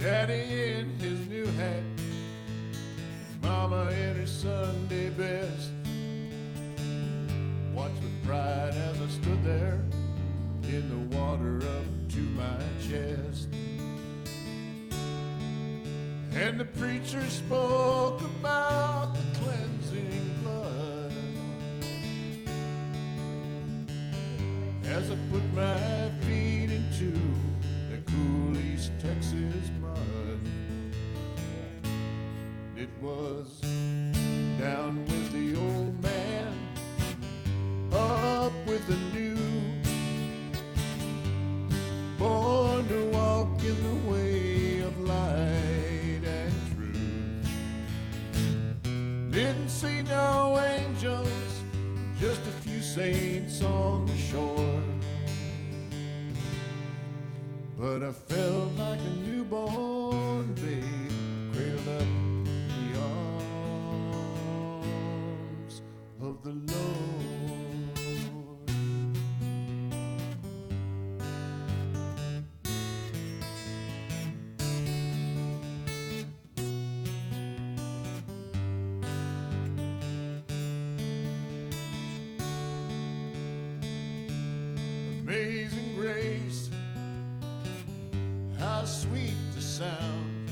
Daddy in his new hat, Mama in her Sunday best. Watched with pride as I stood there in the water up to my chest. And the preacher spoke about the cleansing blood as I put my feet into the cool East Texas mud. It was down with the old man, up with the new, born to walk in the way of light and truth. Didn't see no angels, just a few saints on the shore. But I felt like a newborn babe cradled up in the arms of the Lord. Amazing grace, how sweet the sound.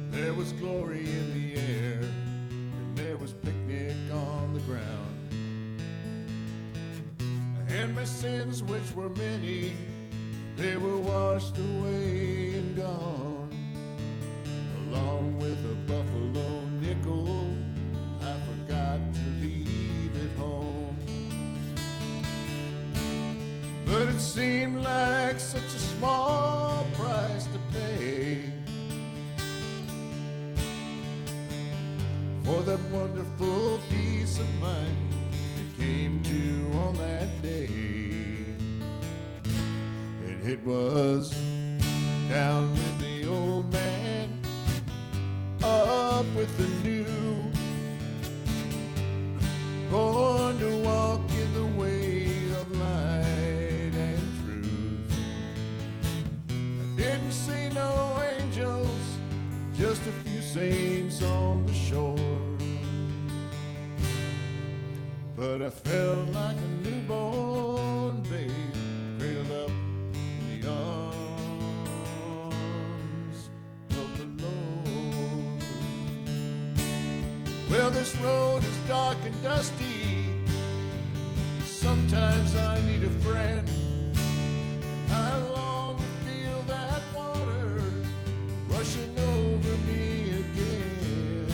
There was glory in the air, and there was picnic on the ground. And my sins, which were many, they were washed away and gone. Along with a buffalo nickel, I forgot to leave it home. But it seemed like such a small price to pay for that wonderful peace of mind it came to on that day. And it was down with the old man, up with the new, born to walk in the way of light and truth. I didn't see no angels, just a few saints on the shore. But I felt like a newborn babe cradled up in the arms of the Lord. Well, this road is dark and dusty. Sometimes I need a friend. I long to feel that water rushing over me again.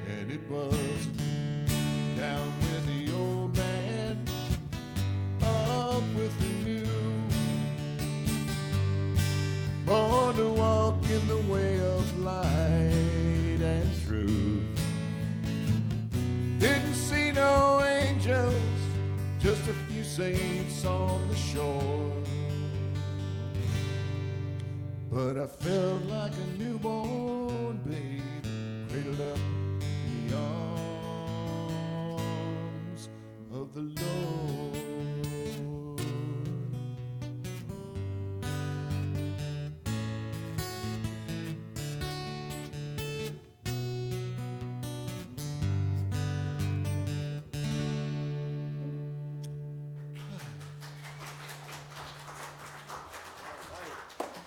And it was down with the old man, up with the new, born to walk in the way of light and truth. Didn't see no angels, just a few saints on the shore. But I felt like a newborn babe cradled up in the arms of the Lord.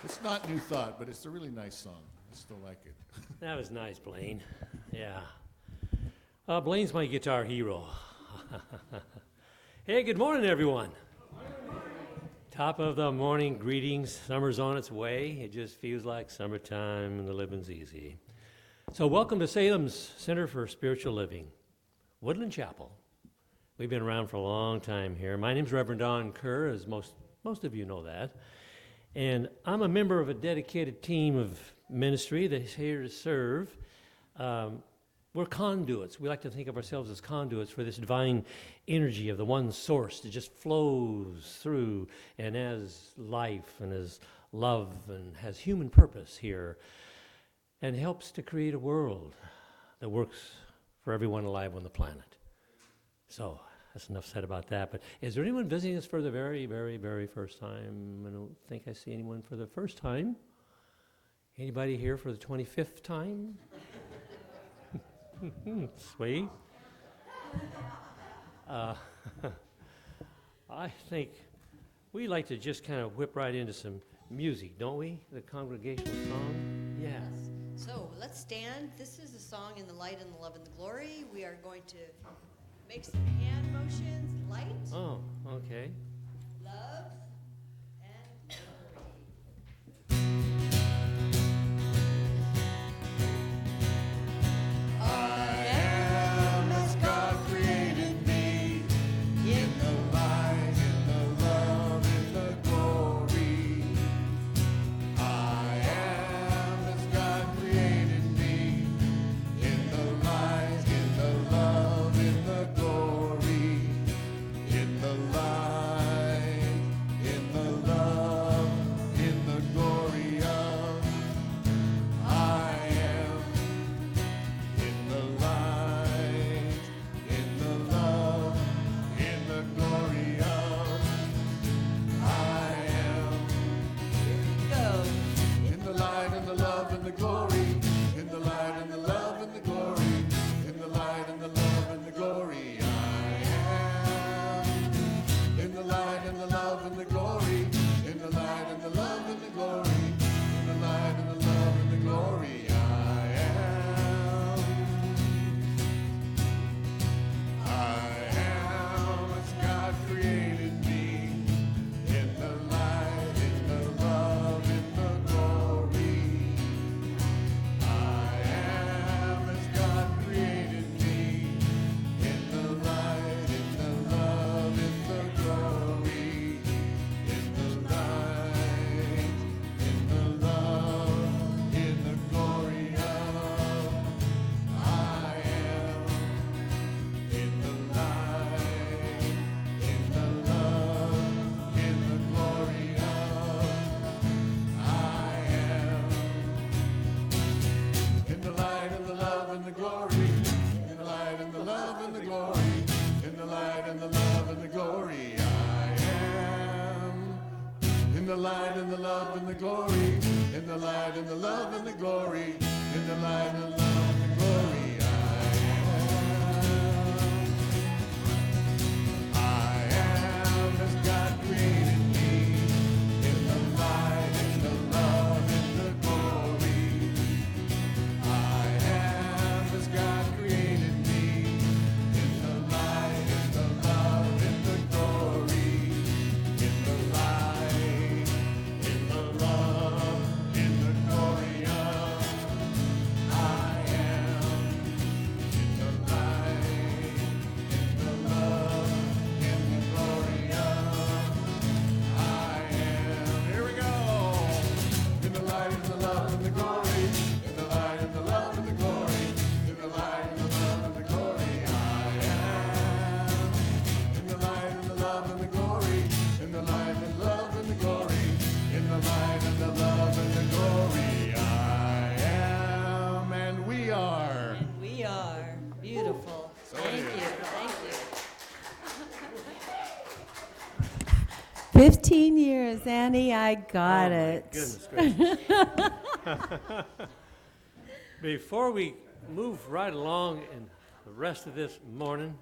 It's not New Thought, but it's a really nice song. I still like it. That was nice, Blaine. Yeah. Blaine's my guitar hero. Hey, good morning, everyone. Top of the morning greetings. Summer's on its way. It just feels like summertime and the living's easy. So welcome to Salem's Center for Spiritual Living, Woodland Chapel. We've been around for a long time here. My name's Reverend Don Kerr, as most of you know that. And I'm a member of a dedicated team of ministry that's here to serve. We're conduits. We like to think of ourselves as conduits for this divine energy of the one source that just flows through and has life and has love and has human purpose here and helps to create a world that works for everyone alive on the planet. So that's enough said about that. But is there anyone visiting us for the very, very, very first time? I don't think I see anyone for the first time. Anybody here for the 25th time? Sweet. I think we like to just kind of whip right into some music, don't we? The congregational song? Yeah. Yes. So let's stand. This is the song In the Light and the Love and the Glory. We are going to make some hand motions. Light, Oh, okay. love, and glory. I am as God created me, in the light, in the love, in the glory. I am as God created me, in the light, in the love, in the glory. In the light, in the love, in the glory of I am. In the light, in the love, in the glory of I am. Go. In the light and the love and the glory. In the light and the love and the glory. In the light and the love and the glory I am. In the light and the love and the glory. In the light and the love and the glory. In the light and the love and the glory I am. I am as God created me, in the light, in the love, in the glory. I am as God created me, in the light, in the love, in the glory. In the light, in the love, in the glory of I am. In the light, in the love, in the glory of I am. In the light and the love and the glory. In the light and the love and the glory. In the light and the love and the glory I am. In the light and the love and the glory. In the light and the love and the glory. In the light and the love and the glory I am as God created me, in the light, in the love, in the glory. I am as God created me, in the light, in the love, in the glory. In the light, in the love, in the glory of I am. In the light, in the love, in the glory of I am. Here we go. In the light, in the love, in the glory. In the light, in the love, in the glory. In the light, in the love, in the glory I am. In the light, in the love, in the glory. In the light, in the love, in the glory. In the light, in the love, in the glory I am. And we are. And we are beautiful. So Thank it you. is. Thank you. 15 years, Annie. I got Oh, my it. Goodness gracious. Before we move right along in the rest of this morning,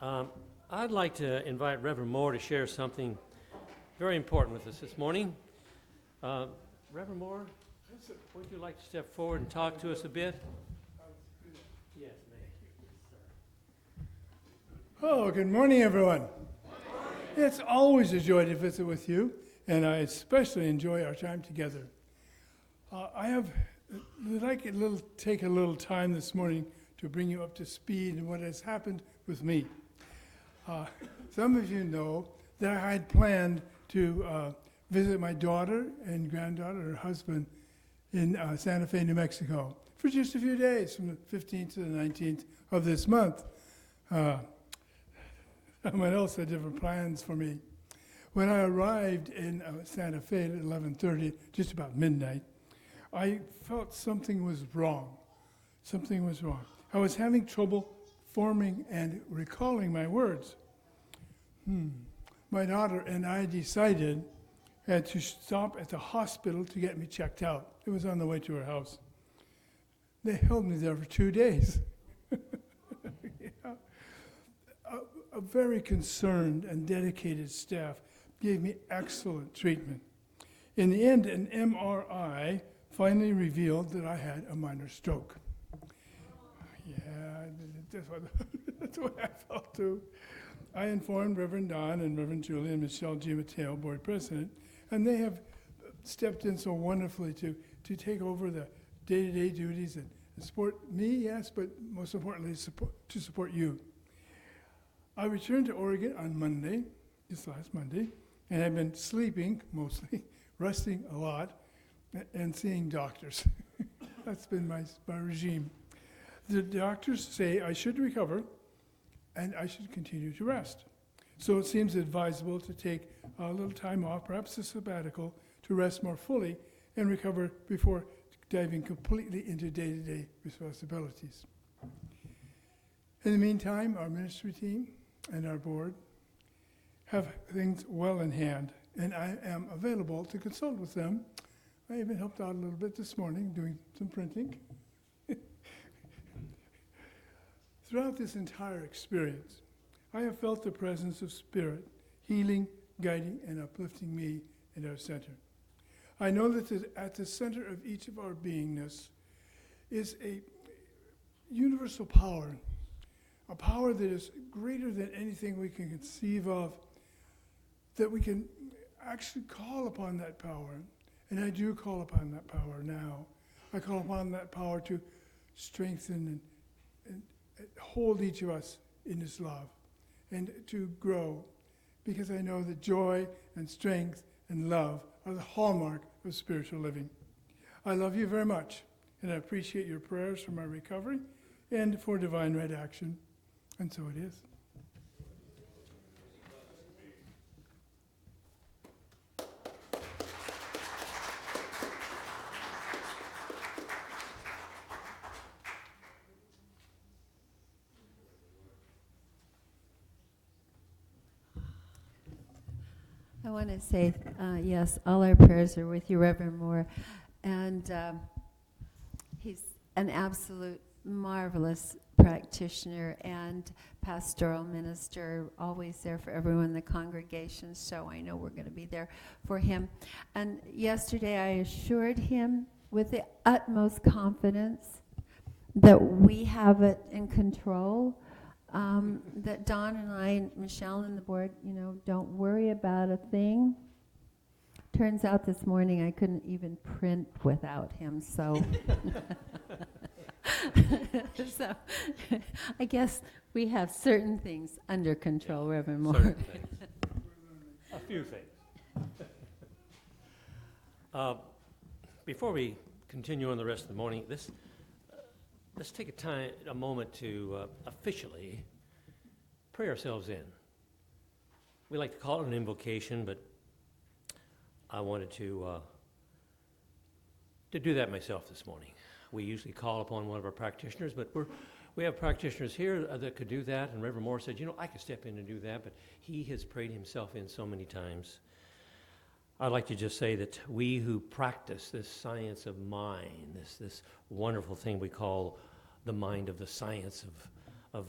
I'd like to invite Reverend Moore to share something very important with us this morning. Reverend Moore, would you like to step forward and talk to us a bit? Yes, ma'am. Oh, good morning, everyone. It's always a joy to visit with you, and I especially enjoy our time together. I'd like take a little time this morning to bring you up to speed on what has happened with me. Some of you know that I had planned to visit my daughter and granddaughter, her husband, in Santa Fe, New Mexico, for just a few days, from the 15th to the 19th of this month. Someone else had different plans for me. When I arrived in Santa Fe at 11:30, just about midnight, I felt something was wrong. Something was wrong. I was having trouble forming and recalling my words. My daughter and I decided to stop at the hospital to get me checked out. It was on the way to her house. They held me there for 2 days. Yeah. A very concerned and dedicated staff gave me excellent treatment. In the end, an MRI finally revealed that I had a minor stroke. Yeah, that's what I felt too. I informed Reverend Don and Reverend Julie and Michelle G. Mateo, board president, and they have stepped in so wonderfully to take over the day-to-day duties and support me, yes, but most importantly, to support you. I returned to Oregon on Monday, this last Monday, and I've been sleeping mostly, resting a lot, and seeing doctors. That's been my regime. The doctors say I should recover and I should continue to rest. So it seems advisable to take a little time off, perhaps a sabbatical, to rest more fully and recover before diving completely into day-to-day responsibilities. In the meantime, our ministry team and our board have things well in hand, and I am available to consult with them. I even helped out a little bit this morning doing some printing. Throughout this entire experience, I have felt the presence of Spirit, healing, guiding, and uplifting me in our center. I know that at the center of each of our beingness is a universal power, a power that is greater than anything we can conceive of, that we can actually call upon that power. And I do call upon that power now. I call upon that power to strengthen and hold each of us in His love and to grow, because I know that joy and strength and love are the hallmark of spiritual living. I love you very much, and I appreciate your prayers for my recovery and for divine right action, and so it is. I want to say, yes, all our prayers are with you, Reverend Moore. And he's an absolute marvelous practitioner and pastoral minister, always there for everyone in the congregation, so I know we're going to be there for him. And yesterday I assured him with the utmost confidence that we have it in control. That Don and I, and Michelle and the board, don't worry about a thing. Turns out this morning I couldn't even print without him, so so I guess we have certain things under control, Reverend Moore. Certain things. A few things. Before we continue on the rest of the morning, let's take a moment to officially pray ourselves in. We like to call it an invocation, but I wanted to do that myself this morning. We usually call upon one of our practitioners, but we have practitioners here that could do that, and Reverend Moore said, I could step in and do that, but he has prayed himself in so many times. I'd like to just say that we who practice this science of mind, this wonderful thing we call the mind of the science of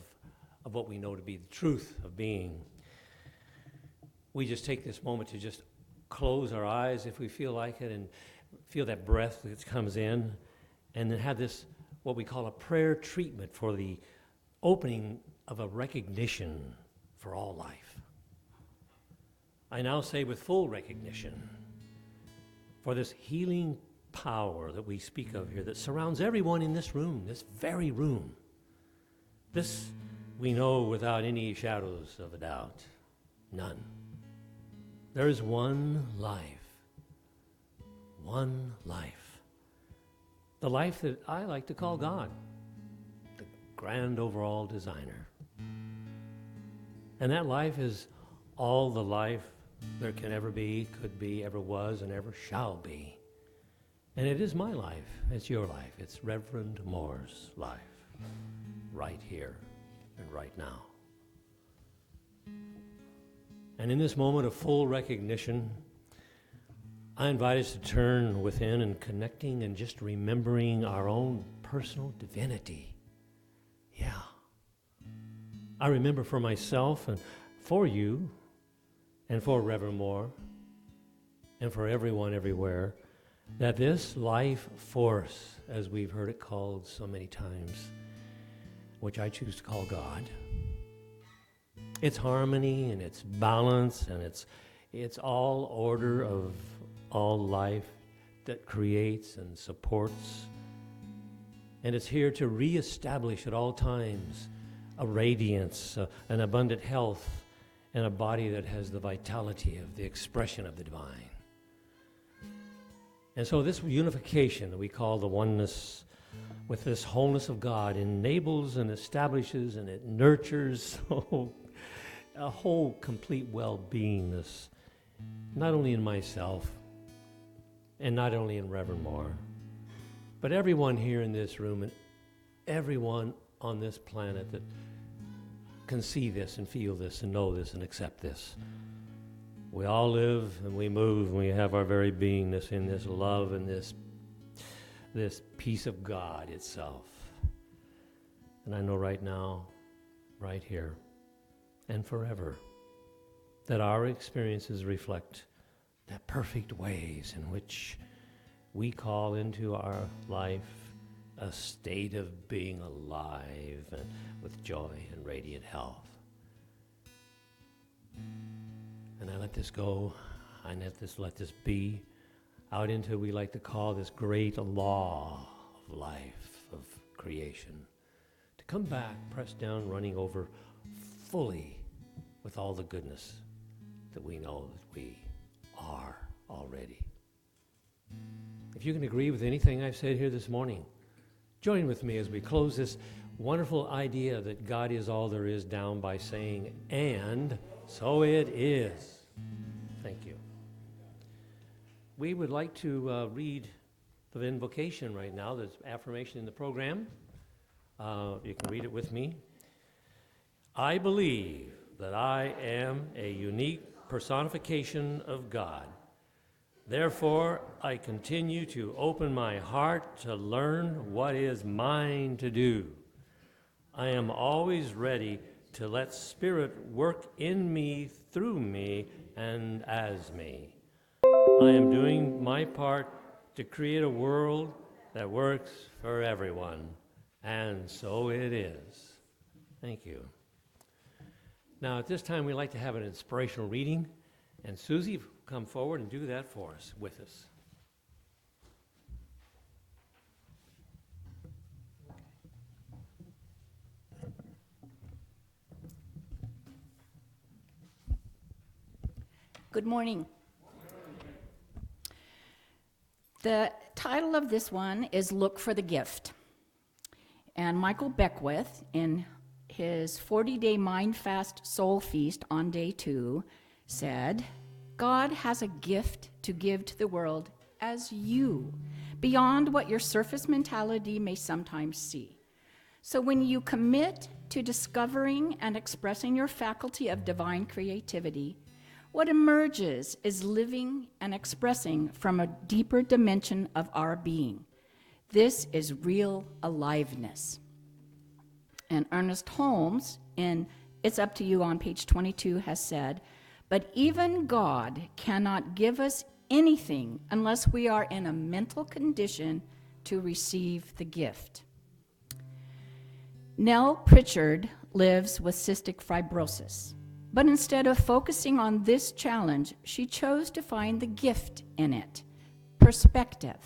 what we know to be the truth of being, we just take this moment to just close our eyes if we feel like it and feel that breath that comes in, and then have this, what we call a prayer treatment for the opening of a recognition for all life. I now say with full recognition for this healing power that we speak of here that surrounds everyone in this room, this very room. This we know without any shadows of a doubt. None. There is one life. One life. The life that I like to call God, the grand overall designer. And that life is all the life there can ever be, could be, ever was, and ever shall be. And it is my life. It's your life. It's Reverend Moore's life. Right here and right now. And in this moment of full recognition, I invite us to turn within and connecting and just remembering our own personal divinity. Yeah. I remember for myself and for you and for Reverend Moore and for everyone everywhere that this life force, as we've heard it called so many times, which I choose to call God, its harmony and its balance and its all order of all life that creates and supports. And it's here to reestablish at all times a radiance, an abundant health, and a body that has the vitality of the expression of the divine. And so this unification that we call the oneness with this wholeness of God enables and establishes and it nurtures a whole complete well-beingness, not only in myself and not only in Reverend Moore, but everyone here in this room and everyone on this planet that can see this and feel this and know this and accept this. We all live and we move and we have our very beingness in this love and this peace of God itself. And I know right now, right here, and forever, that our experiences reflect the perfect ways in which we call into our life a state of being alive and with joy and radiant health. And I let this go, I let this be out into we like to call this great law of life, of creation, to come back, pressed down, running over fully with all the goodness that we know that we are already. If you can agree with anything I've said here this morning, join with me as we close this wonderful idea that God is all there is down by saying, and so it is. Thank you. We would like to read the invocation right now, the affirmation in the program. You can read it with me. I believe that I am a unique personification of God. Therefore, I continue to open my heart to learn what is mine to do. I am always ready to let Spirit work in me, through me, and as me. I am doing my part to create a world that works for everyone, and so it is. Thank you. Now, at this time, we'd like to have an inspirational reading, and Susie, come forward and do that for us, with us. Good morning. The title of this one is Look for the Gift. And Michael Beckwith, in his 40-day Mind Fast Soul Feast on day 2, said, God has a gift to give to the world as you, beyond what your surface mentality may sometimes see. So when you commit to discovering and expressing your faculty of divine creativity, what emerges is living and expressing from a deeper dimension of our being. This is real aliveness. And Ernest Holmes, in It's Up to You on page 22, has said, but even God cannot give us anything unless we are in a mental condition to receive the gift. Nell Pritchard lives with cystic fibrosis, but instead of focusing on this challenge, she chose to find the gift in it, perspective.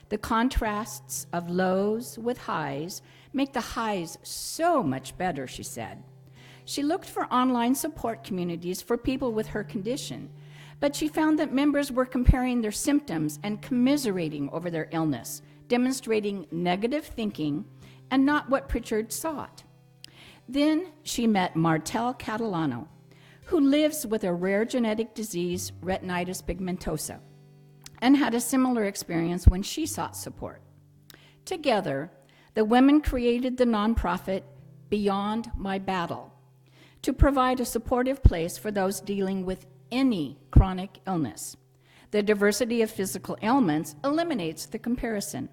The contrasts of lows with highs make the highs so much better, she said. She looked for online support communities for people with her condition, but she found that members were comparing their symptoms and commiserating over their illness, demonstrating negative thinking and not what Pritchard sought. Then she met Martel Catalano, who lives with a rare genetic disease, retinitis pigmentosa, and had a similar experience when she sought support. Together, the women created the nonprofit Beyond My Battle to provide a supportive place for those dealing with any chronic illness. The diversity of physical ailments eliminates the comparison.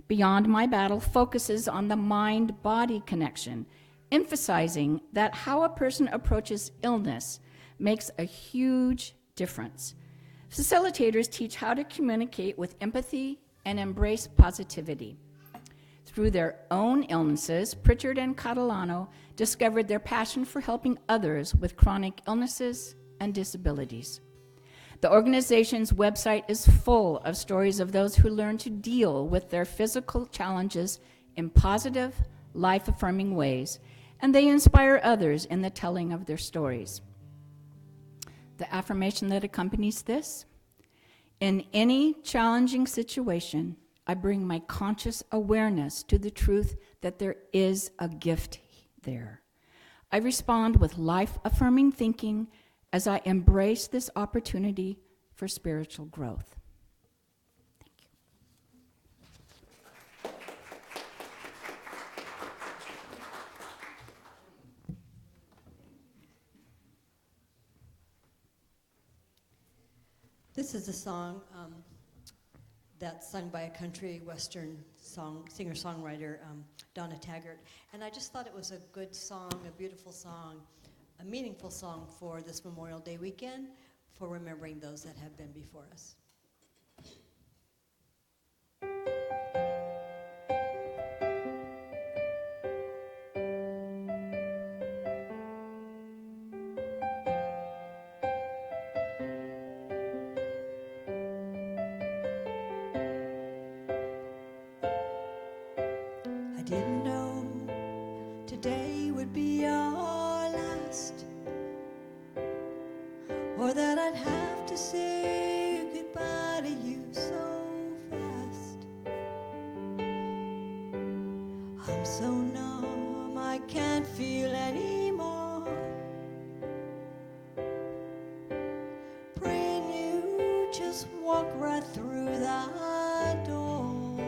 Beyond My Battle focuses on the mind-body connection, emphasizing that how a person approaches illness makes a huge difference. Facilitators teach how to communicate with empathy and embrace positivity. Through their own illnesses, Pritchard and Catalano discovered their passion for helping others with chronic illnesses and disabilities. The organization's website is full of stories of those who learn to deal with their physical challenges in positive, life-affirming ways, and they inspire others in the telling of their stories. The affirmation that accompanies this: in any challenging situation, I bring my conscious awareness to the truth that there is a gift there. I respond with life-affirming thinking as I embrace this opportunity for spiritual growth. Thank you. This is a song that's sung by a country western singer-songwriter, Donna Taggart. And I just thought it was a good song, a beautiful song, a meaningful song for this Memorial Day weekend, for remembering those that have been before us. I didn't know today would be our last, or that I'd have to say goodbye to you so fast. I'm so numb, I can't feel anymore. Praying you just walk right through that door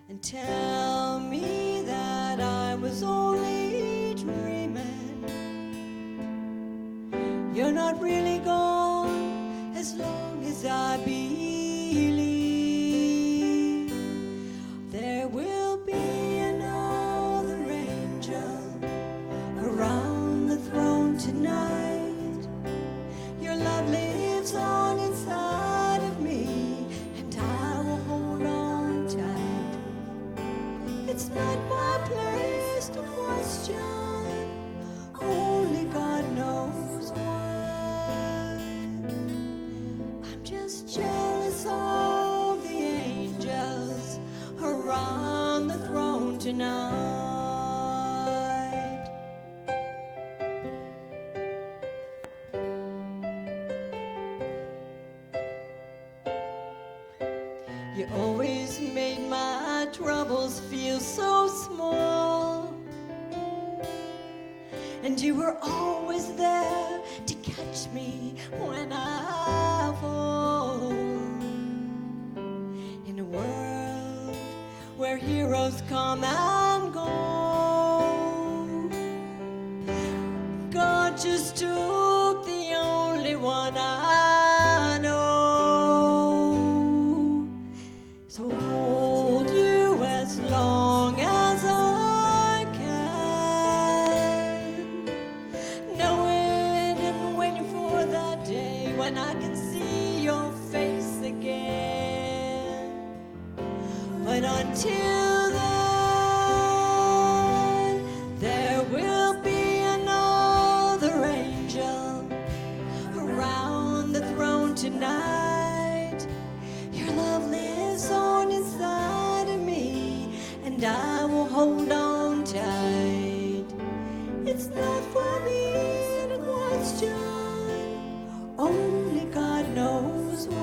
and tell me that I was only dreaming. You're not really gone as long as I believe. There will be another angel around the throne tonight. Your love lives on inside of me, and I will hold on tight. It's not my place to question, only God knows why. I'm just jealous of the angels around the throne tonight. You always made my troubles feel so small, and you were always there to catch me when I fall. In a world where heroes come and go, God just took the only one I know. So hold you as long as I can, knowing and waiting for that day when I can see your face again. But until then, there will be another angel around the throne tonight. Your love lives on inside of me, and I will hold on tight. It's not for me that it was done, only God knows why.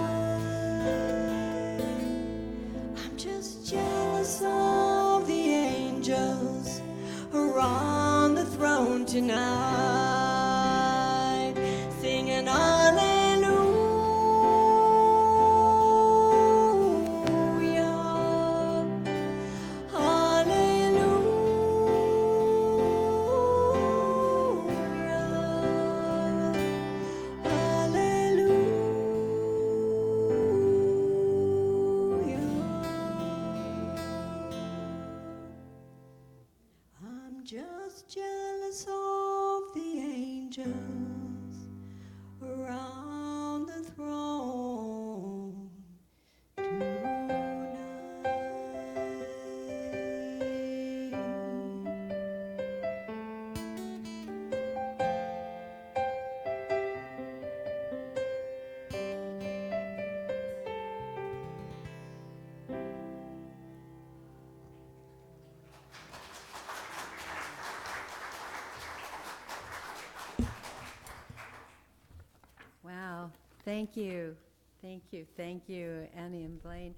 I'm just jealous of the angels around the throne tonight, singing hallelujah, hallelujah. angels around the throne tonight. Wow, thank you, thank you, Annie and Blaine.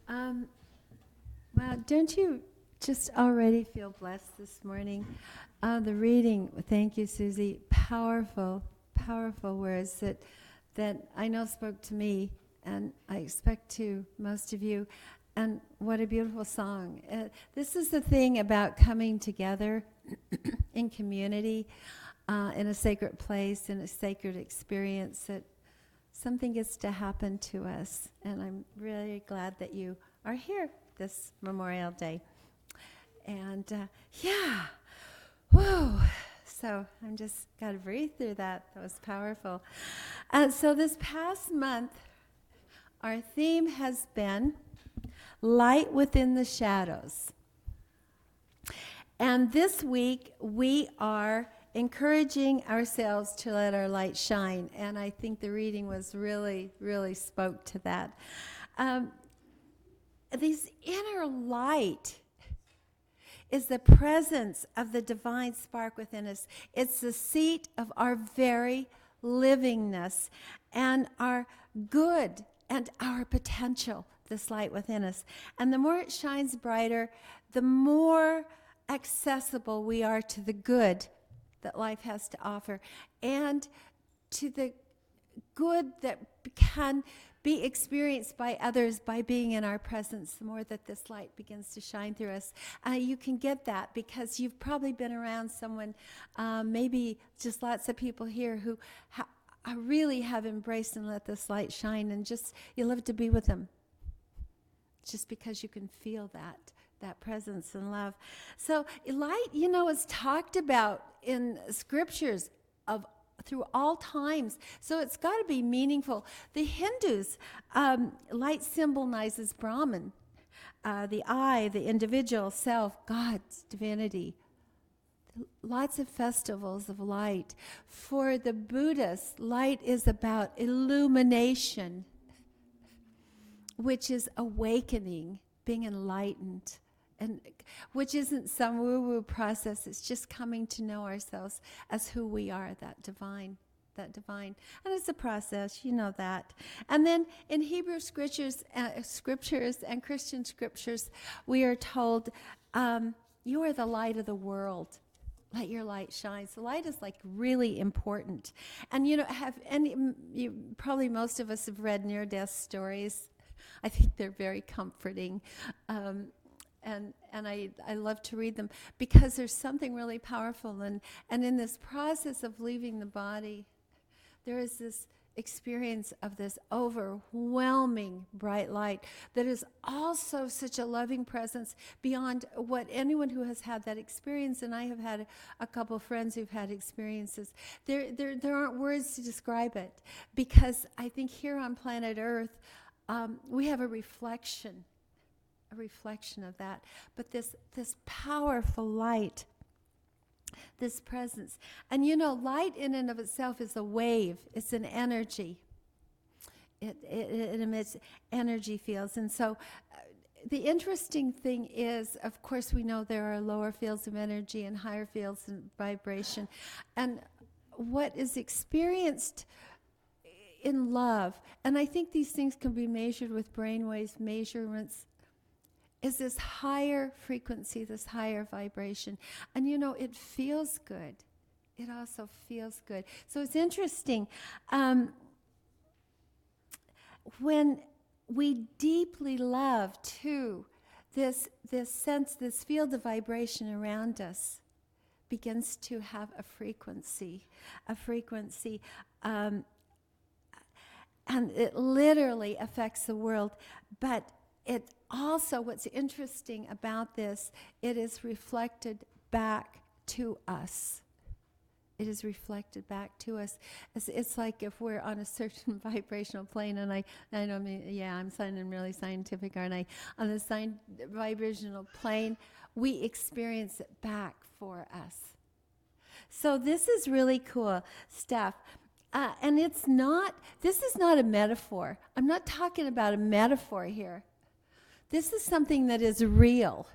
Wow, don't you just already feel blessed this morning? The reading, thank you, Susie, powerful, powerful words that I know spoke to me, and I expect to most of you. And what a beautiful song. This is the thing about coming together in community, in a sacred place, in a sacred experience, that something gets to happen to us. And I'm really glad that you are here this Memorial Day. And yeah, whoa. So I'm just got to breathe through that. That was powerful. So this past month, our theme has been Light Within the Shadows. And this week, we are encouraging ourselves to let our light shine. And I think the reading was really, really spoke to that. This inner light is the presence of the divine spark within us. It's the seat of our very livingness and our good and our potential, this light within us. And the more it shines brighter, the more accessible we are to the good that life has to offer, and to the good that can be experienced by others by being in our presence. The more that this light begins to shine through us, you can get that because you've probably been around someone, maybe just lots of people here who really have embraced and let this light shine, and just you love to be with them just because you can feel that presence and love. So light, is talked about in scriptures through all times. So it's got to be meaningful. The Hindus, light symbolizes Brahman, the I, the individual self, God's divinity. Lots of festivals of light. For the Buddhists, light is about illumination, which is awakening, being enlightened. And which isn't some woo-woo process. It's just coming to know ourselves as who we are, that divine. And it's a process, you know that. And then in Hebrew scriptures and Christian scriptures, we are told, you are the light of the world. Let your light shine. So light is like really important. And probably most of us have read near-death stories. I think they're very comforting. And I love to read them because there's something really powerful. And in this process of leaving the body, there is this experience of this overwhelming bright light that is also such a loving presence beyond what anyone who has had that experience, and I have had a couple of friends who've had experiences. There aren't words to describe it, because I think here on planet Earth, we have a reflection of that. But this powerful light, this presence. And light in and of itself is a wave. It's an energy. It emits energy fields. And so the interesting thing is, of course, we know there are lower fields of energy and higher fields of vibration. And what is experienced in love, and I think these things can be measured with brainwave measurements, is this higher frequency, this higher vibration. And it feels good. It also feels good. So it's interesting. When we deeply love, too, this sense, this field of vibration around us begins to have a frequency. And it literally affects the world. But it also, what's interesting about this, it is reflected back to us. It is reflected back to us. It's like if we're on a certain vibrational plane, and I don't mean, yeah, I'm sounding really scientific, aren't I? On the vibrational plane, we experience it back for us. So this is really cool stuff. And this is not a metaphor. I'm not talking about a metaphor here. This is something that is real.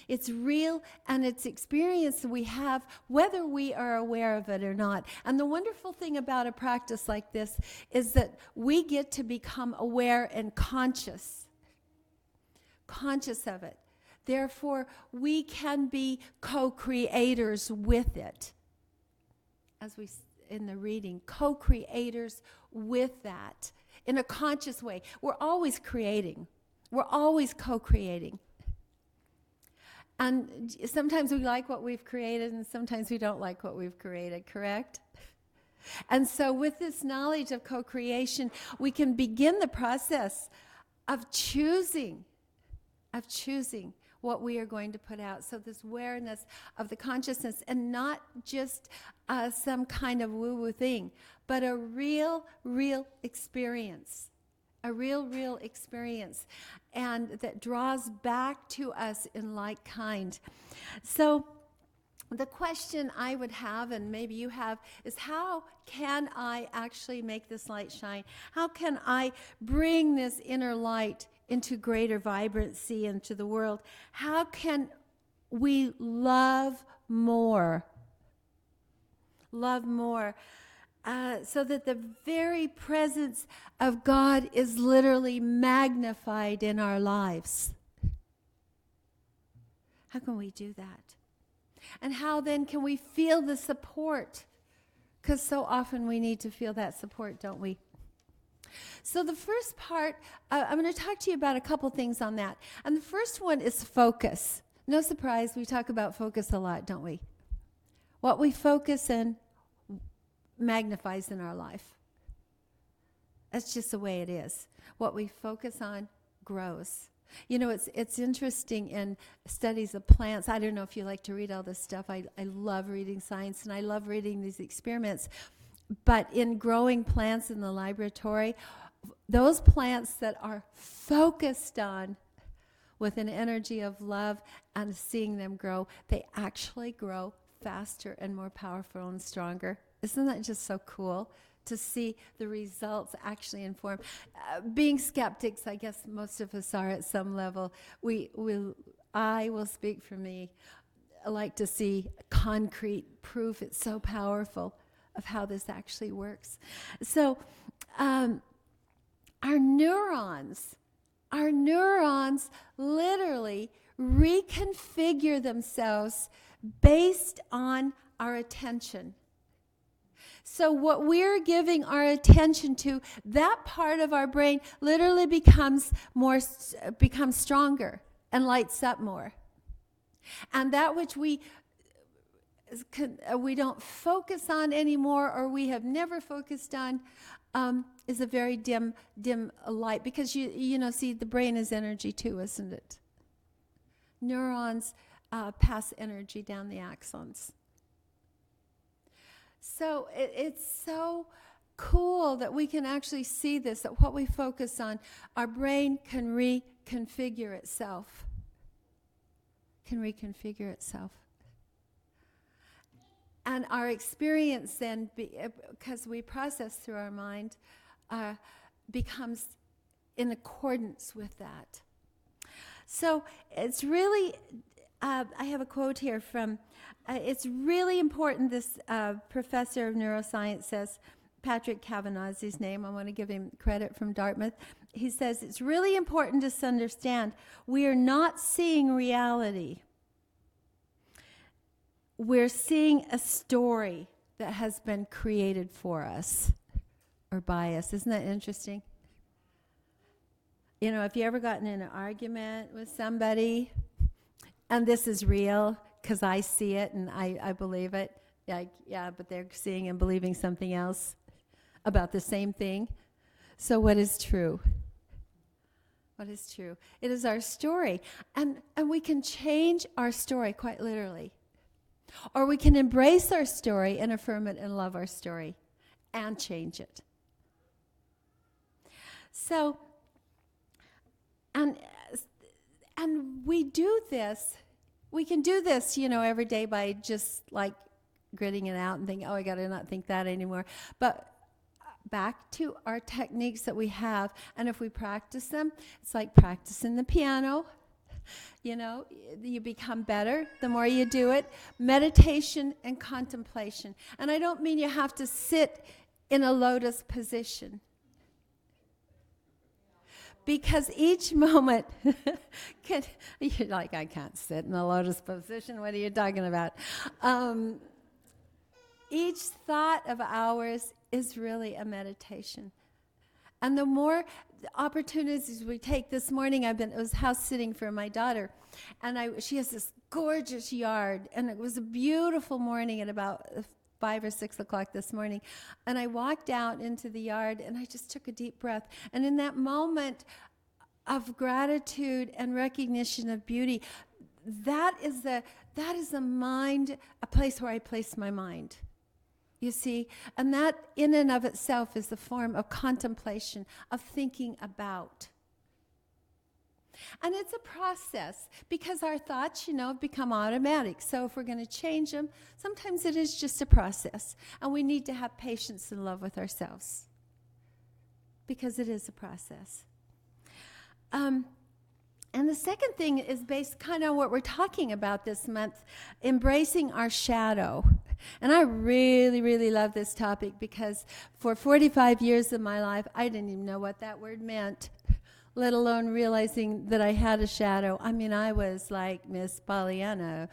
It's real, and it's experience we have whether we are aware of it or not. And the wonderful thing about a practice like this is that we get to become aware and conscious of it. Therefore, we can be co-creators with it. As we in the reading, co-creators with that in a conscious way. We're always creating. We're always co-creating. And sometimes we like what we've created, and sometimes we don't like what we've created, correct? And so with this knowledge of co-creation, we can begin the process of choosing what we are going to put out. So this awareness of the consciousness, and not just some kind of woo-woo thing, but a real experience. A real experience, and that draws back to us in like kind. So the question I would have, and maybe you have, is how can I actually make this light shine? How can I bring this inner light into greater vibrancy into the world? How can we love more? Love more. So that the very presence of God is literally magnified in our lives. How can we do that? And how then can we feel the support? Because so often we need to feel that support, don't we? So the first part, I'm going to talk to you about a couple things on that. And the first one is focus. No surprise, we talk about focus a lot, don't we? What we focus in magnifies in our life. That's just the way it is. What we focus on grows. You know, it's interesting in studies of plants. I don't know if you like to read all this stuff. I love reading science, and I love reading these experiments. But in growing plants in the laboratory, those plants that are focused on with an energy of love and seeing them grow, they actually grow faster and more powerful and stronger. Isn't that just so cool to see the results actually inform? Being skeptics, I guess most of us are at some level. I will speak for me. I like to see concrete proof. It's so powerful of how this actually works. So our neurons literally reconfigure themselves based on our attention. So what we're giving our attention to, that part of our brain literally becomes stronger and lights up more. And that which we don't focus on anymore, or we have never focused on, is a very dim light. Because see, the brain is energy too, isn't it? Neurons pass energy down the axons. So it's so cool that we can actually see this, that what we focus on, our brain can reconfigure itself. And our experience then, because we process through our mind, becomes in accordance with that. So it's really, I have a quote here from, it's really important, this professor of neuroscience says, Patrick Kavanagh is his name, I want to give him credit, from Dartmouth. He says, it's really important to understand we are not seeing reality. We're seeing a story that has been created for us or by us. Isn't that interesting? You know, if you ever gotten in an argument with somebody, and this is real because I see it and I believe it, like, yeah, but they're seeing and believing something else about the same thing. So what is true? What is true? It is our story. And we can change our story, quite literally. Or we can embrace our story and affirm it and love our story and change it. So, and we do this, we can do this, every day by just like gritting it out and thinking, oh, I got to not think that anymore. But back to our techniques that we have, and if we practice them, it's like practicing the piano. You become better the more you do it. Meditation and contemplation. And I don't mean you have to sit in a lotus position. Because each moment, you're like, I can't sit in a lotus position. What are you talking about? Each thought of ours is really a meditation. And the more opportunities we take, this morning I was house sitting for my daughter, and she has this gorgeous yard, and it was a beautiful morning at about 5 or 6 o'clock this morning, and I walked out into the yard, and I just took a deep breath, and in that moment of gratitude and recognition of beauty, that is a mind, a place where I place my mind. You see, and that in and of itself is a form of contemplation, of thinking about. And it's a process because our thoughts, have become automatic. So if we're going to change them, sometimes it is just a process. And we need to have patience and love with ourselves because it is a process. And the second thing is based kind of on what we're talking about this month, embracing our shadow. And I really, really love this topic because for 45 years of my life, I didn't even know what that word meant, let alone realizing that I had a shadow. I mean, I was like Miss Pollyanna.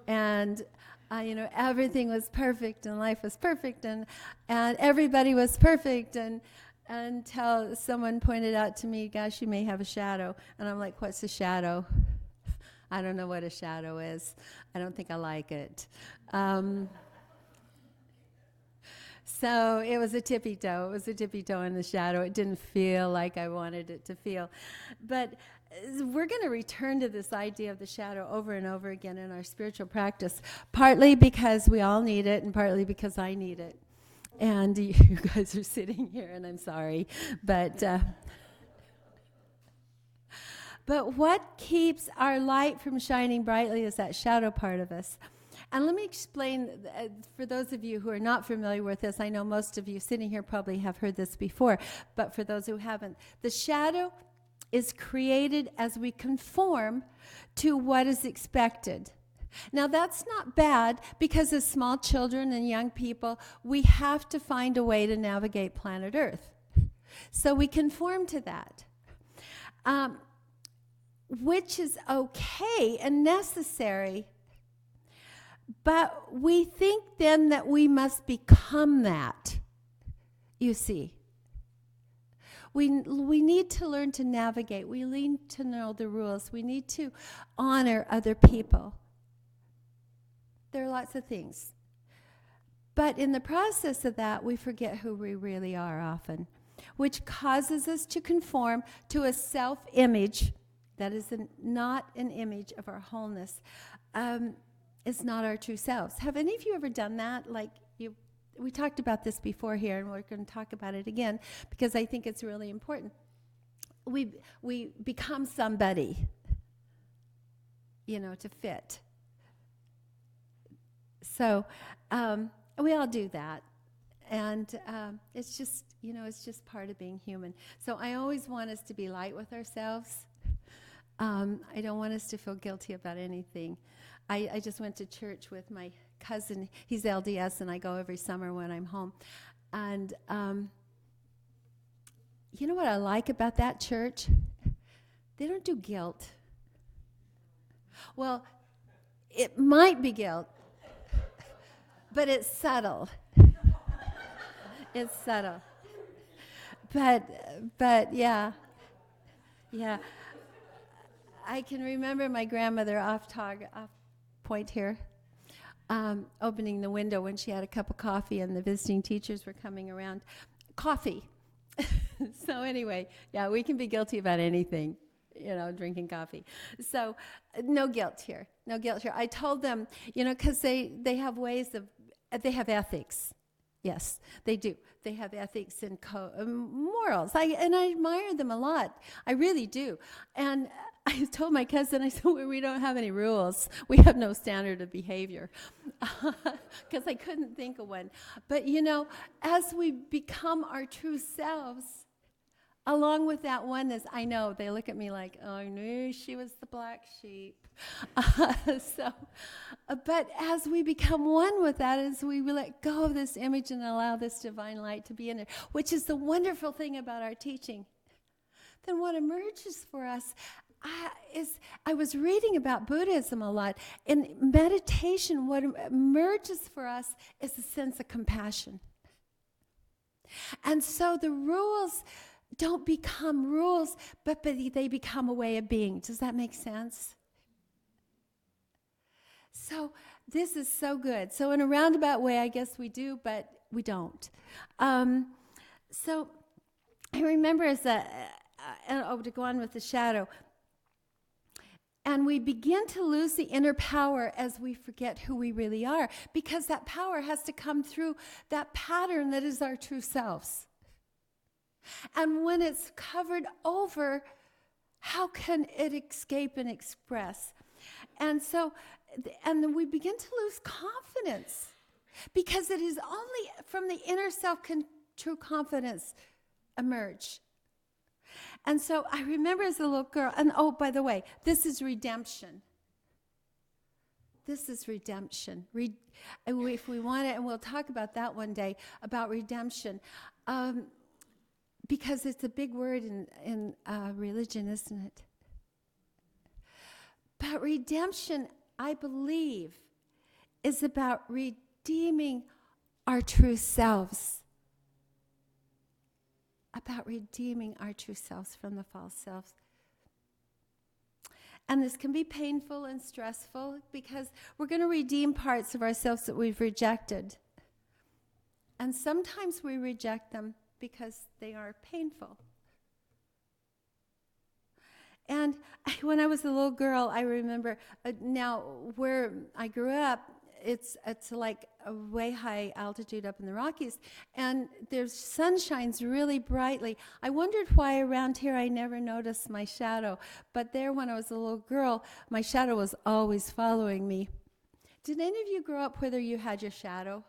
And, everything was perfect and life was perfect and everybody was perfect. And until someone pointed out to me, gosh, you may have a shadow. And I'm like, what's a shadow? I don't know what a shadow is. I don't think I like it. So it was a tippy toe. It was a tippy toe in the shadow. It didn't feel like I wanted it to feel. But we're going to return to this idea of the shadow over and over again in our spiritual practice, partly because we all need it and partly because I need it. And you guys are sitting here, and I'm sorry. But what keeps our light from shining brightly is that shadow part of us. And let me explain, for those of you who are not familiar with this, I know most of you sitting here probably have heard this before, but for those who haven't, the shadow is created as we conform to what is expected. Now, that's not bad because as small children and young people, we have to find a way to navigate planet Earth. So we conform to that, which is okay and necessary. But we think then that we must become that, you see. We need to learn to navigate. We need to know the rules. We need to honor other people. There are lots of things. But in the process of that, we forget who we really are often, which causes us to conform to a self-image that is not an image of our wholeness. It's not our true selves. Have any of you ever done that? We talked about this before here, and we're going to talk about it again because I think it's really important. We become somebody, to fit. So we all do that, and it's just, it's just part of being human. So I always want us to be light with ourselves. I don't want us to feel guilty about anything. I just went to church with my cousin. He's LDS, and I go every summer when I'm home. And you know what I like about that church? They don't do guilt. Well, it might be guilt, but it's subtle. It's subtle. But yeah. I can remember my grandmother off point here, opening the window when she had a cup of coffee and the visiting teachers were coming around. Coffee. So anyway, yeah, we can be guilty about anything. drinking coffee. So no guilt here. No guilt here. I told them, because they have ways of, they have ethics. Yes, they do. They have ethics and morals. I admire them a lot. I really do. And I told my cousin, I said, we don't have any rules. We have no standard of behavior. Because I couldn't think of one. But, as we become our true selves, along with that oneness, I know they look at me like, oh, I knew she was the black sheep. But as we become one with that, as we let go of this image and allow this divine light to be in it, which is the wonderful thing about our teaching, then what emerges for us I was reading about Buddhism a lot. In meditation, what emerges for us is a sense of compassion. And so the rules don't become rules, but they become a way of being. Does that make sense? So this is so good. So in a roundabout way, I guess we do, but we don't. So I remember to go on with the shadow, and we begin to lose the inner power as we forget who we really are, because that power has to come through that pattern that is our true selves. And when it's covered over, how can it escape and express? And then we begin to lose confidence, because it is only from the inner self can true confidence emerge. And so I remember as a little girl, and oh, by the way, this is redemption. This is redemption. If we want it, and we'll talk about that one day, about redemption. Because it's a big word in religion, isn't it? But redemption, I believe, is about redeeming our true selves. About redeeming our true selves from the false selves. And this can be painful and stressful, because we're going to redeem parts of ourselves that we've rejected. And sometimes we reject them because they are painful. And when I was a little girl, I remember, now where I grew up, it's like a way high altitude up in the Rockies, and there's sun shines really brightly. I wondered why around here I never noticed my shadow, but there when I was a little girl, my shadow was always following me. Did any of you grow up whether you had your shadow?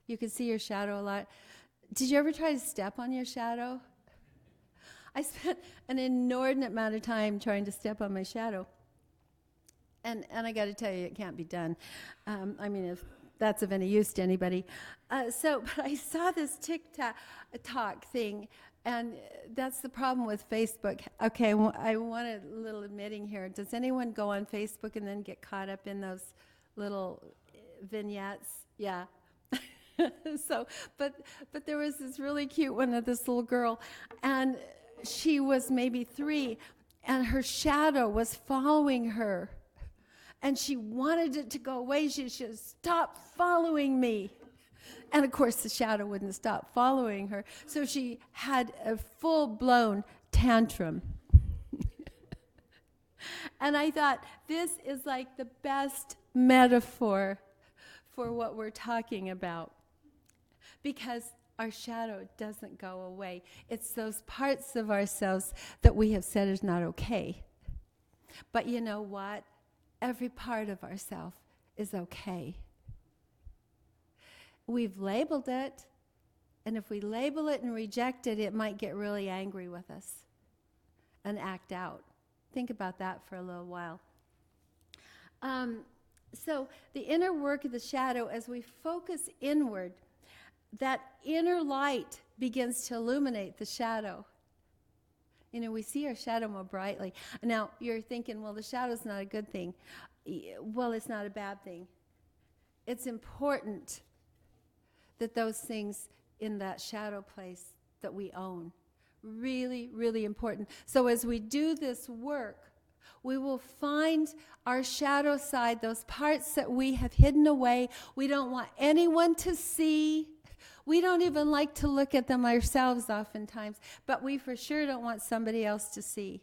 You could see your shadow a lot. Did you ever try to step on your shadow? I spent an inordinate amount of time trying to step on my shadow. And I got to tell you, it can't be done. If that's of any use to anybody. But I saw this TikTok thing, and that's the problem with Facebook. Okay, I want a little admitting here. Does anyone go on Facebook and then get caught up in those little vignettes? Yeah. But there was this really cute one of this little girl, and she was maybe 3, and her shadow was following her. And she wanted it to go away. She should stop following me. And of course, the shadow wouldn't stop following her. So she had a full-blown tantrum. And I thought, this is like the best metaphor for what we're talking about. Because our shadow doesn't go away. It's those parts of ourselves that we have said is not okay. But you know what? Every part of ourselves is okay. We've labeled it, and if we label it and reject it, it might get really angry with us and act out. Think about that for a little while. So the inner work of the shadow, as we focus inward, that inner light begins to illuminate the shadow. We see our shadow more brightly. Now, you're thinking, well, the shadow's not a good thing. Well, it's not a bad thing. It's important that those things in that shadow place that we own, really, really important. So as we do this work, we will find our shadow side, those parts that we have hidden away. We don't want anyone to see. We don't even like to look at them ourselves oftentimes, but we for sure don't want somebody else to see.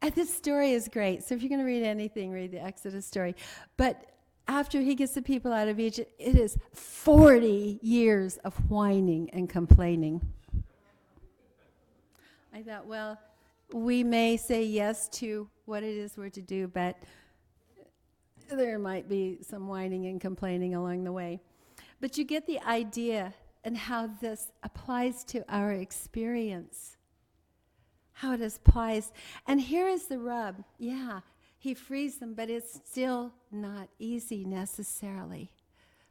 And this story is great. So if you're going to read anything, read the Exodus story. But after he gets the people out of Egypt, it is 40 years of whining and complaining. I thought, well, we may say yes to what it is we're to do, but there might be some whining and complaining along the way. But you get the idea and how this applies to our experience. How it applies. And here is the rub. Yeah, he frees them, but it's still not easy necessarily.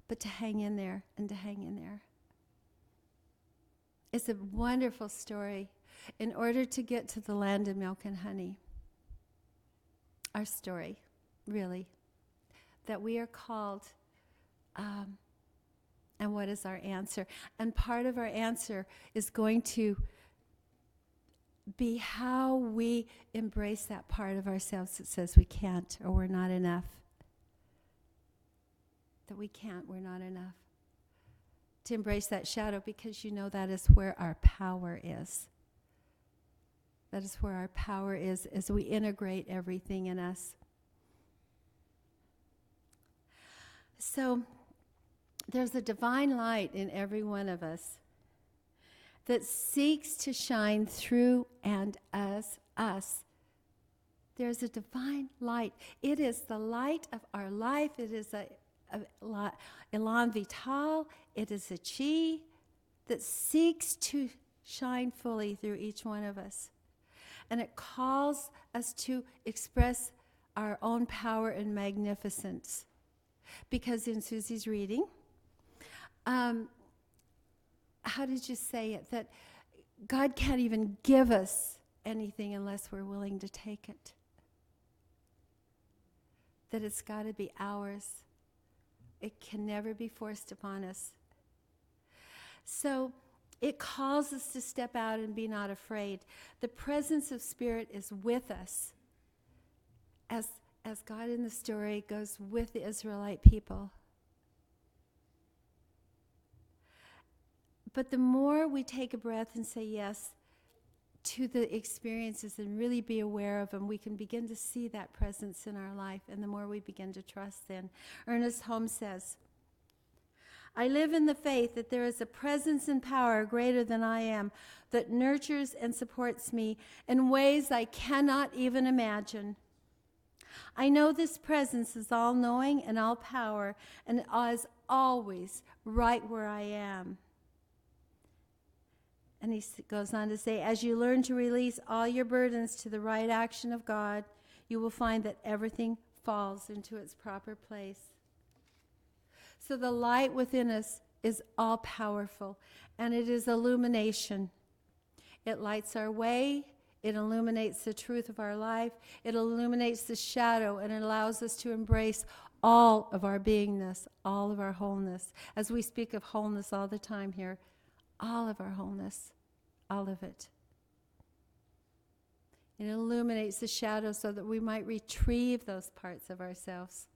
But to hang in there and to hang in there. It's a wonderful story. In order to get to the land of milk and honey, our story, really, that we are called, and what is our answer? And part of our answer is going to be how we embrace that part of ourselves that says we can't or we're not enough. That we can't, we're not enough. To embrace that shadow, because you know that is where our power is. That is where our power is as we integrate everything in us. So there's a divine light in every one of us that seeks to shine through and as us. There's a divine light. It is the light of our life. It is a elan vital. It is a chi that seeks to shine fully through each one of us. And it calls us to express our own power and magnificence. Because in Susie's reading, how did you say it? That God can't even give us anything unless we're willing to take it. That it's got to be ours. It can never be forced upon us. So it calls us to step out and be not afraid. The presence of Spirit is with us. As God in the story goes with the Israelite people. But the more we take a breath and say yes to the experiences and really be aware of them, we can begin to see that presence in our life. And the more we begin to trust then. Ernest Holmes says, I live in the faith that there is a presence and power greater than I am that nurtures and supports me in ways I cannot even imagine. I know this presence is all-knowing and all-power and is always right where I am. And he goes on to say, as you learn to release all your burdens to the right action of God, you will find that everything falls into its proper place. So the light within us is all-powerful, and it is illumination. It lights our way. It illuminates the truth of our life. It illuminates the shadow, and it allows us to embrace all of our beingness, all of our wholeness. As we speak of wholeness all the time here, all of our wholeness, all of it. It illuminates the shadow so that we might retrieve those parts of ourselves,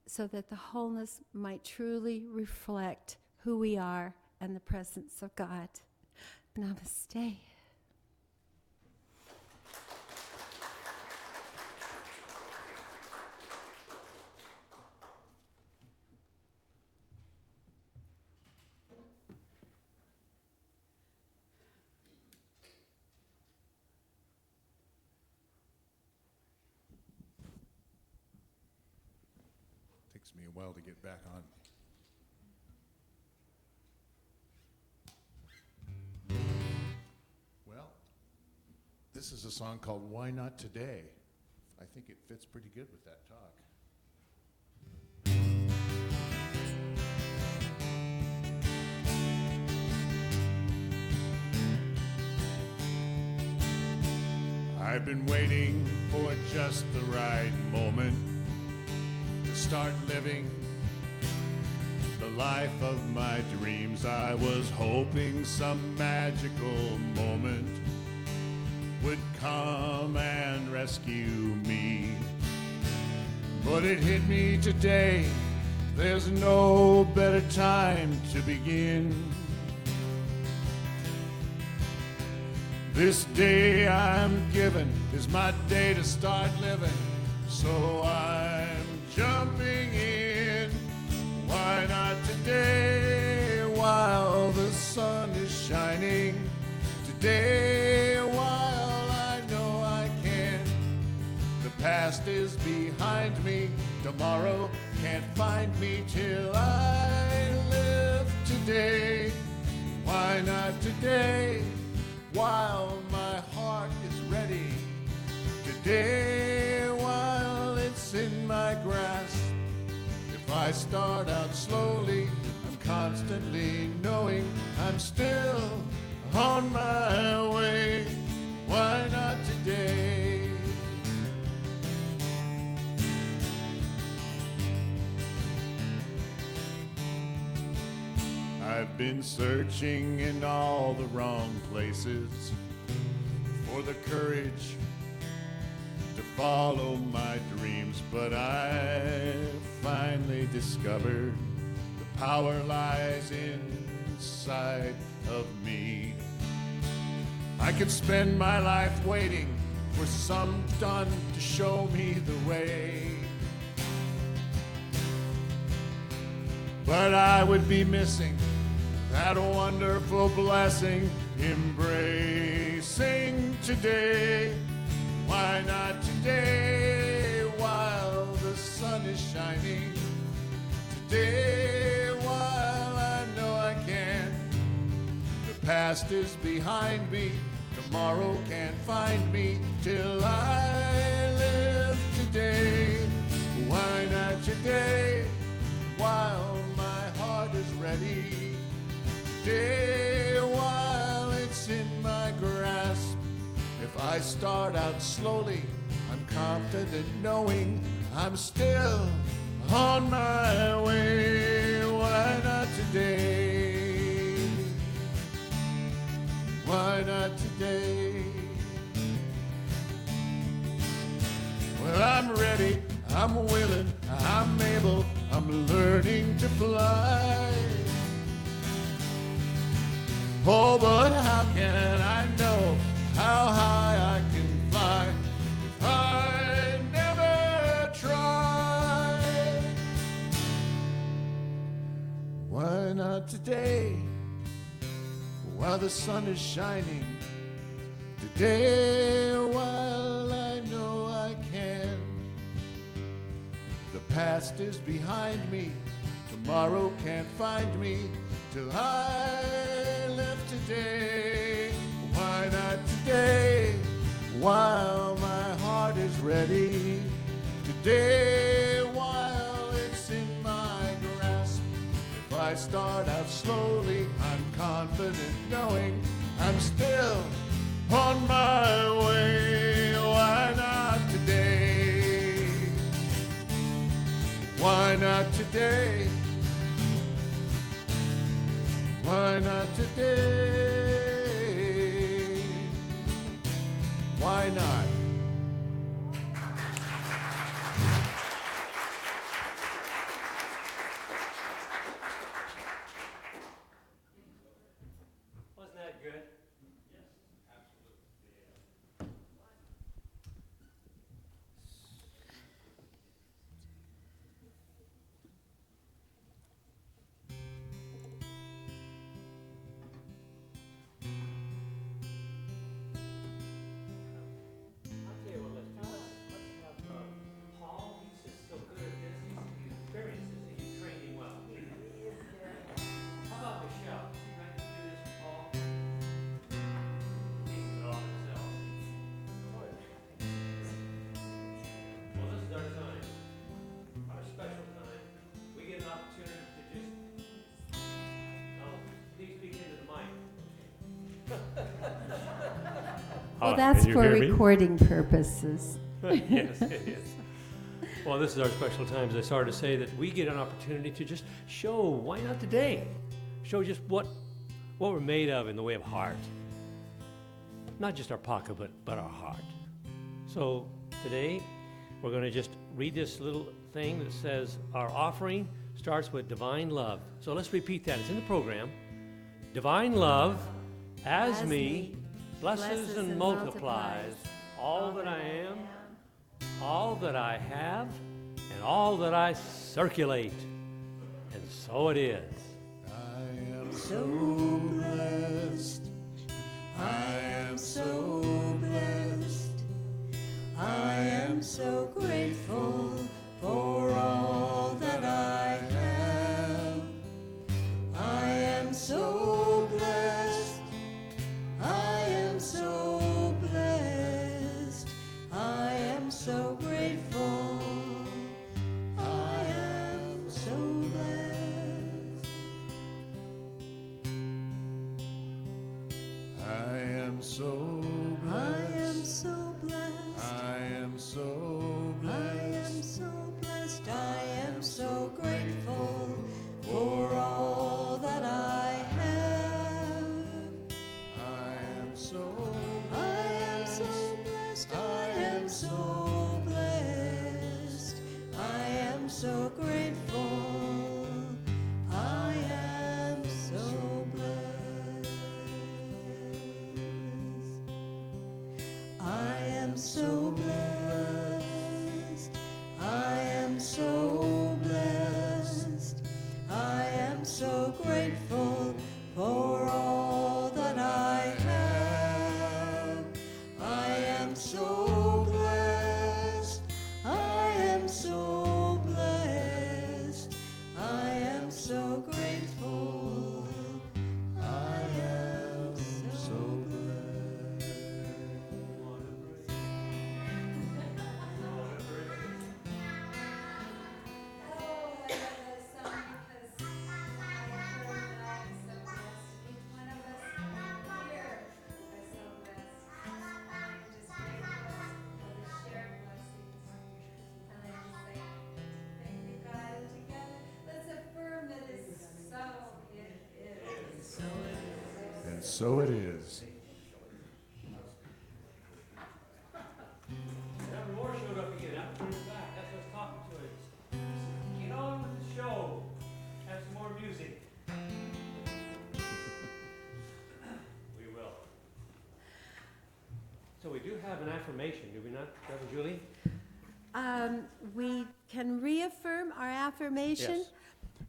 so that the wholeness might truly reflect who we are and the presence of God. Namaste. Takes me a while to get back on. Well, this is a song called Why Not Today. I think it fits pretty good with that talk. I've been waiting for just the right moment to start living the life of my dreams. I was hoping some magical moment would come and rescue me. But it hit me today, there's no better time to begin This day I'm given is my day to start living, so I'm jumping in. Why not today while the sun is shining? Today while I know I can. The past is behind me, tomorrow can't find me till I live today. Why not today while my heart is ready? Today while it's in my grasp. If I start out slowly, I'm constantly knowing I'm still on my way. Why not today? I've been searching in all the wrong places for the courage to follow my dreams, but I finally discovered the power lies inside of me. I could spend my life waiting for some done to show me the way, but I would be missing that wonderful blessing, embracing today. Why not today while the sun is shining? Today while I know I can. The past is behind me, tomorrow can't find me till I live today. Why not today while my heart is ready? Today while it's in my grasp. If I start out slowly, I'm confident knowing I'm still on my way. Why not today? Why not today? Well, I'm ready, I'm willing, I'm able, I'm learning to fly. Oh, but how can I know how high I can fly if I never try? Why not today while the sun is shining? Today while I know I can. The past is behind me, tomorrow can't find me till I live today. Why not today while my heart is ready? Today while it's in my grasp. If I start out slowly, I'm confident knowing I'm still on my way. Why not today? Why not today? Why not today? Why not? Wasn't that good? Well, that's Can you for hear me? recording purposes. Yes, it is. Well, this is our special time, as I started to say, that we get an opportunity to just show, why not today? Show just what we're made of in the way of heart. Not just our pocket, but our heart. So today, we're going to just read this little thing that says, our offering starts with divine love. So let's repeat that. It's in the program. Divine love as me blesses and multiplies all that I am, all that I have, and all that I circulate. And so it is. I am so blessed. I am so blessed. I am so grateful for all that I have. I am so blessed. I am so blessed. I am so grateful. I am so blessed. I am so blessed. I am so blessed. I am so blessed. I am so blessed. I am so grateful for all that I have. I am so I am so blessed. I am so blessed. I am so grateful. I am so blessed. I am so blessed. I am so blessed. I am so grateful for all that I have. I am so blessed. I am so blessed. I am so grateful. I am so blessed. And so it is. Reverend Moore showed up again. After he was back, that's what's talking to us. Get on with the show. Have some more music. We will. So we do have an affirmation, do we not, Reverend Julie? We can reaffirm our affirmation. Yes.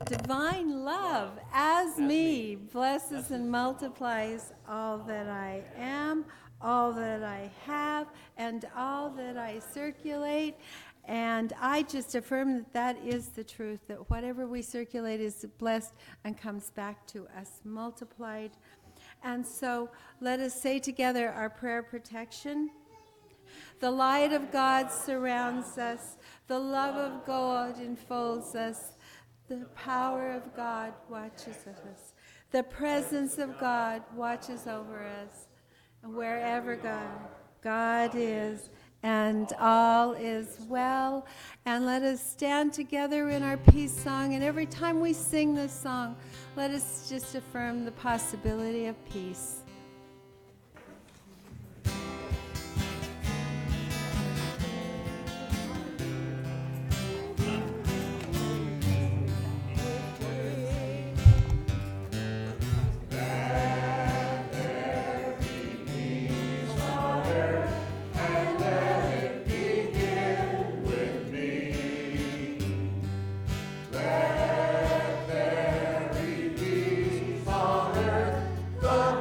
Divine love as me blesses and multiplies all that I am, all that I have, and all that I circulate. And I just affirm that that is the truth, that whatever we circulate is blessed and comes back to us multiplied. And so let us say together our prayer protection. The light of God surrounds us. The love of God enfolds us. The power of God watches us. The presence of God watches over us. And wherever God is, and all is well. And let us stand together in our peace song. And every time we sing this song, let us just affirm the possibility of peace.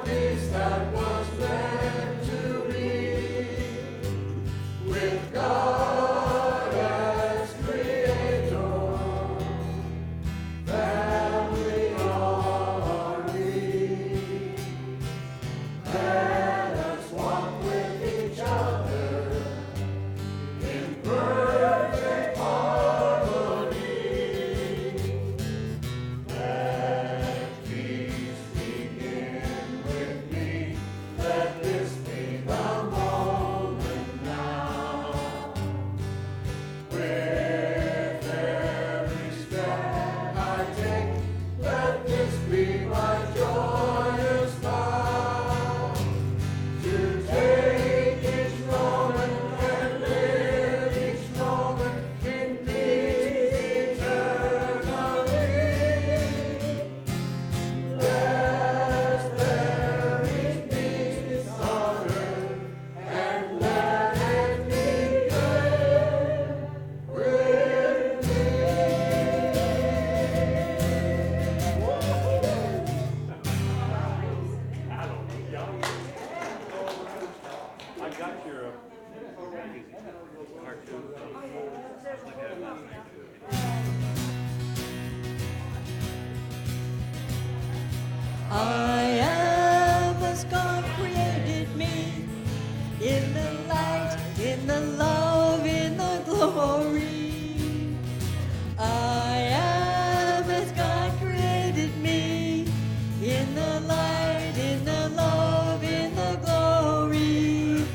Peace I am as God created me, in the light, in the love, in the glory. I am as God created me, in the light, in the love, in the glory.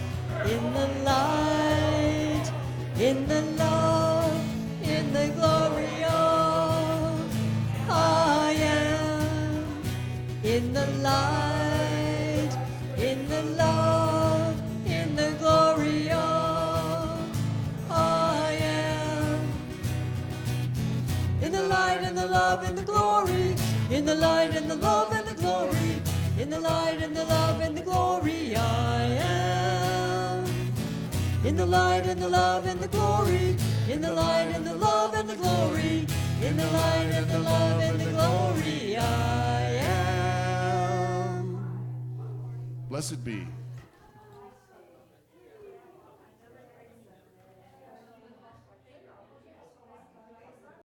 In the light, in the love, in the glory of I am. In the light, in the love, in the glory of I am. In the light, in the love, in the glory. In the light, in the love, and the glory. In the light, in the love, and the glory I am. In the light, in the love, and the glory. In the light, in the love, and the glory. In the light, and the love, and the glory I am. Blessed be